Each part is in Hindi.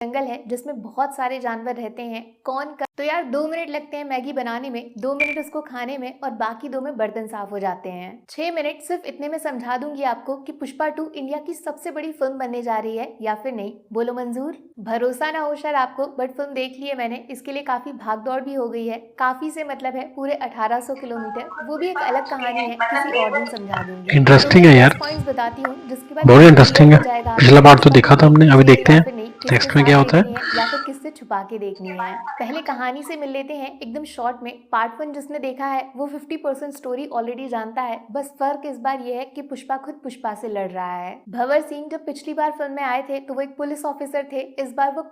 जंगल है जिसमें बहुत सारे जानवर रहते हैं। कौन कर तो यार 2 मिनट लगते हैं मैगी बनाने में, 2 मिनट उसको खाने में और बाकी 2 में बर्तन साफ हो जाते हैं। 6 मिनट सिर्फ इतने में समझा दूंगी आपको कि पुष्पा 2 इंडिया की सबसे बड़ी फिल्म बनने जा रही है या फिर नहीं। बोलो मंजूर? भरोसा ना हो शायद आपको, बट फिल्म देख ली है मैंने। इसके लिए काफी भाग दौड़ भी हो गई है। काफी से मतलब है पूरे 1800 किलोमीटर। वो भी एक अलग कहानी है, किसी और दिन समझा दूंगी। तो इंटरेस्टिंग मैं है 10 यार। पॉइंट्स बताती हूँ जिसके बाद बहुत बिल्कुल क्लियर इंटरेस्टिंग हो है। जाएगा पिछला आपको बार तो पुष्पा देखा 2 था हमने, देखनी अभी चाहिए देखते या हैं फिर नहीं, किसके टेक्स्ट में साथ क्या होता देखनी है। है या फिर किससे छुपा के देखनी है। पहले कहानी से मिल लेते हैं एकदम शॉर्ट में। पार्ट 1 जिसने देखा है वो 50% स्टोरी ऑलरेडी जानता है। बस फर्क इस बार ये है कि पुष्पा खुद पुष्पा से लड़ रहा है। भंवर सिंह जब पिछली बार फिल्म में आए थे तो वो एक पुलिस ऑफिसर थे। इस बार वो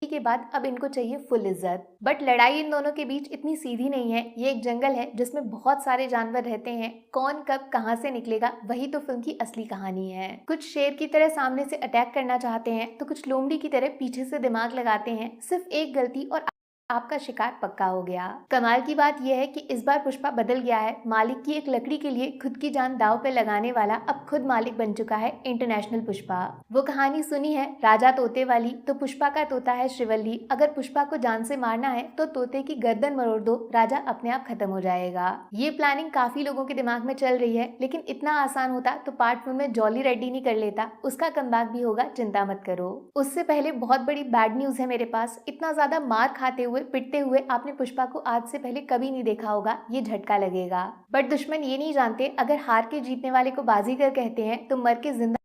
के बाद अब इनको चाहिए फुल इज्जत। बट लड़ाई इन दोनों के बीच इतनी सीधी नहीं है। ये एक जंगल है जिसमें बहुत सारे जानवर रहते हैं। कौन कब कहां से निकलेगा वही तो फिल्म की असली कहानी है। कुछ शेर की तरह सामने से अटैक करना चाहते हैं तो कुछ लोमड़ी की तरह पीछे से दिमाग लगाते हैं। सिर्फ एक गलती और आपका शिकार पक्का हो गया। कमाल की बात यह है कि इस बार पुष्पा बदल गया है। मालिक की एक लकड़ी के लिए खुद की जान दांव पे लगाने वाला अब खुद मालिक बन चुका है। इंटरनेशनल पुष्पा। वो कहानी सुनी है राजा तोते वाली? तो पुष्पा का तोता है श्रीवल्ली। अगर पुष्पा को जान से मारना है तो तोते की गर्दन मरोड़ दो, राजा अपने आप खत्म हो जाएगा। ये प्लानिंग काफी लोगों के दिमाग में चल रही है, लेकिन इतना आसान होता तो पार्ट 1 में जॉली रेड्डी नहीं कर लेता। उसका कमबैक भी होगा, चिंता मत करो। उससे पहले बहुत बड़ी बैड न्यूज है मेरे पास। इतना ज्यादा मार खाते हुए पिटते हुए आपने पुष्पा को आज से पहले कभी नहीं देखा होगा। ये झटका लगेगा। बट दुश्मन ये नहीं जानते अगर हार के जीतने वाले को बाजीगर कहते हैं तो मर के जिंदा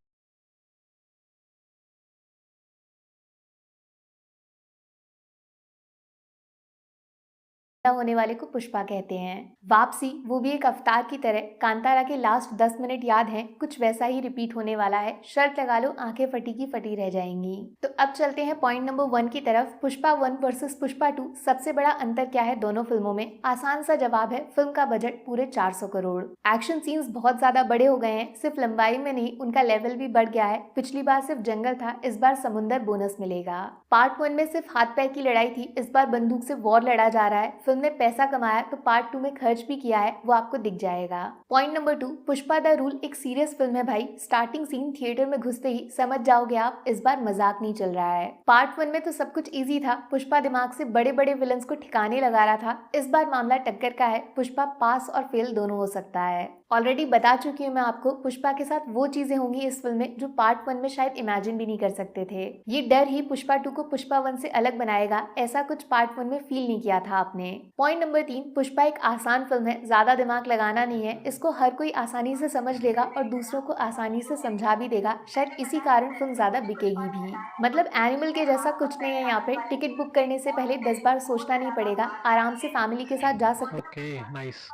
होने वाले को पुष्पा कहते हैं। वापसी, वो भी एक अवतार की तरह। कांतारा के लास्ट 10 मिनट याद हैं? कुछ वैसा ही रिपीट होने वाला है। शर्त लगा लो, आंखें फटी की फटी रह जाएंगी। तो अब चलते हैं पॉइंट नंबर 1 की तरफ। पुष्पा 1 वर्सेस पुष्पा 2, सबसे बड़ा अंतर क्या है दोनों फिल्मों में? आसान सा जवाब है, फिल्म का बजट पूरे 400 करोड़। एक्शन सीन्स बहुत ज्यादा बड़े हो गए हैं। सिर्फ लंबाई में नहीं, उनका लेवल भी बढ़ गया है। पिछली बार सिर्फ जंगल था, इस बार समुंदर बोनस मिलेगा। पार्ट 1 में सिर्फ हाथ पैर की लड़ाई थी, इस बार बंदूक से वॉर लड़ा जा रहा है। फिल्म ने पैसा कमाया तो पार्ट 2 में खर्च भी किया है, वो आपको दिख जाएगा। Point number 2, Pushpa the rule एक सीरियस फिल्म है भाई। स्टार्टिंग सीन थिएटर में घुसते ही समझ जाओगे आप, इस बार मजाक नहीं चल रहा है। पार्ट 1 में तो सब कुछ इजी था। पुष्पा दिमाग से बड़े बड़े विलन्स को ठिकाने लगा रहा था। इस बार मामला टक्कर का है। पुष्पा पास और फेल दोनों हो सकता है। ऑलरेडी बता चुकी हूँ मैं आपको, पुष्पा के साथ वो चीजें होंगी इस फिल्म में जो पार्ट 1 में शायद इमेजिन भी नहीं कर सकते थे। ये डर ही पुष्पा 2 को पुष्पा 1 से अलग बनाएगा। ऐसा कुछ पार्ट 1 में फील नहीं किया था आपने। पॉइंट नंबर 3, पुष्पा एक आसान फिल्म है, ज्यादा दिमाग लगाना नहीं है। इसको हर कोई आसानी से समझ लेगा और दूसरों को आसानी से समझा भी देगा। शायद इसी कारण फिल्म ज्यादा बिकेगी भी। मतलब एनिमल के जैसा कुछ नहीं है यहाँ पे। टिकट बुक करने से पहले 10 बार सोचना नहीं पड़ेगा। आराम से फैमिली के साथ जा सकते ओके, नाइस।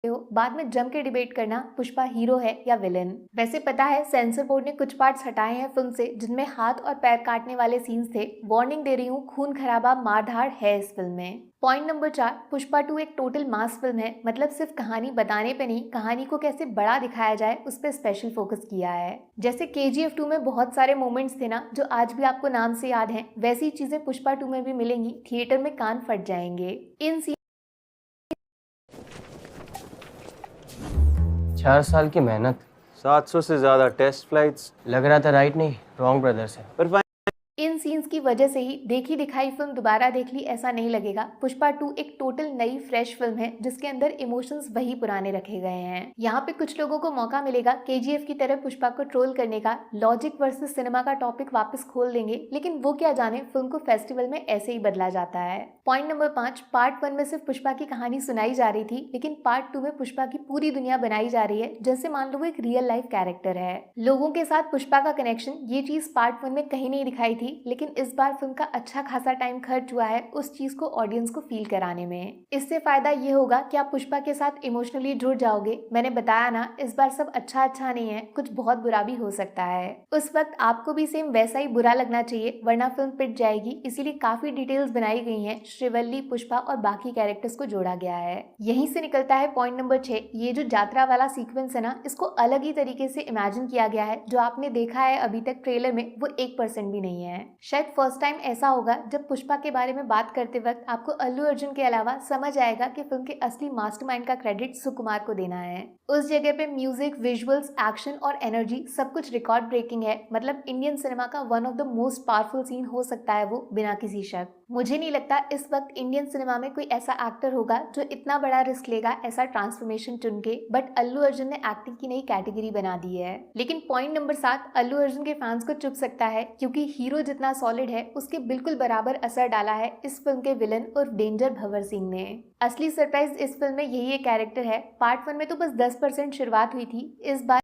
हो। बाद में जम के डिबेट करना पुष्पा हीरो है या विलेन। वैसे पता है सेंसर बोर्ड ने कुछ पार्ट्स हटाए हैं फिल्म से जिनमें हाथ और पैर काटने वाले सीन्स थे। वार्निंग दे रही हूँ, खून खराबा मारधाड़ है इस फिल्म में। पॉइंट नंबर 4, पुष्पा 2 एक टोटल मास फिल्म है। मतलब सिर्फ कहानी बताने पे नहीं, कहानी को कैसे बड़ा दिखाया जाए उस पर स्पेशल फोकस किया है। जैसे KGF 2 में बहुत सारे मोमेंट्स थे ना जो आज भी आपको नाम से याद हैं, वैसी चीजें पुष्पा 2 में भी मिलेंगी। थिएटर में कान फट जाएंगे। इन 4 साल की मेहनत, 700 से ज्यादा टेस्ट फ्लाइट्स। लग रहा था राइट नहीं रॉन्ग ब्रदर्स है। पर इन सीन्स की वजह से ही देखी दिखाई फिल्म दोबारा देख ली ऐसा नहीं लगेगा। पुष्पा 2 एक टोटल नई फ्रेश फिल्म है जिसके अंदर इमोशंस वही पुराने रखे गए हैं। यहाँ पे कुछ लोगों को मौका मिलेगा KGF की तरह पुष्पा को ट्रोल करने का। लॉजिक वर्सेस सिनेमा का टॉपिक वापस खोल देंगे, लेकिन वो क्या जाने, फिल्म को फेस्टिवल में ऐसे ही बदला जाता है। पॉइंट नंबर 5, पार्ट 1 में सिर्फ पुष्पा की कहानी सुनाई जा रही थी, लेकिन पार्ट 2 में पुष्पा की पूरी दुनिया बनाई जा रही है जैसे मान लो वो एक रियल लाइफ कैरेक्टर है। लोगों के साथ पुष्पा का कनेक्शन, ये चीज पार्ट 1 में कहीं नहीं दिखाई थी, लेकिन इस बार फिल्म का अच्छा खासा टाइम खर्च हुआ है उस चीज को ऑडियंस को फील कराने में। इससे फायदा ये होगा कि आप पुष्पा के साथ इमोशनली जुड़ जाओगे। मैंने बताया ना, इस बार सब अच्छा अच्छा नहीं है, कुछ बहुत बुरा भी हो सकता है। उस वक्त आपको भी सेम वैसा ही बुरा लगना चाहिए, वरना फिल्म पिट जाएगी। इसीलिए काफी डिटेल्स बनाई गई हैं। श्रीवल्ली, पुष्पा और बाकी कैरेक्टर्स को जोड़ा गया है। यहीं से निकलता है पॉइंट नंबर 6। ये जो यात्रा वाला सीक्वेंस है ना, इसको अलग ही तरीके से इमेजिन किया गया है। जो आपने देखा है अभी तक ट्रेलर में, वो 1% भी नहीं है। शायद फर्स्ट टाइम ऐसा होगा जब पुष्पा के बारे में बात करते वक्त आपको अल्लू अर्जुन के अलावा समझ आएगा कि फिल्म के असली मास्टरमाइंड का क्रेडिट सुकुमार को देना है। उस जगह पे म्यूजिक, विजुअल्स, एक्शन और एनर्जी सब कुछ रिकॉर्ड ब्रेकिंग है। मतलब इंडियन सिनेमा का one of the most powerful scene हो सकता है वो, बिना किसी शक। मुझे नहीं लगता इस वक्त इंडियन सिनेमा में कोई ऐसा एक्टर होगा जो इतना बड़ा रिस्क लेगा ऐसा ट्रांसफॉर्मेशन चुन के, बट अल्लू अर्जुन ने एक्टिंग की नई कैटेगरी बना दी है। लेकिन पॉइंट नंबर 7 अल्लू अर्जुन के फैंस को चुभ सकता है, क्योंकि हीरो जितना सॉलिड है उसके बिल्कुल बराबर असर डाला है इस फिल्म के विलन और डेंजर भंवर सिंह ने। असली सरप्राइज इस फिल्म में यही एक कैरेक्टर है। पार्ट 1 में तो बस 10% शुरुआत हुई थी, इस बार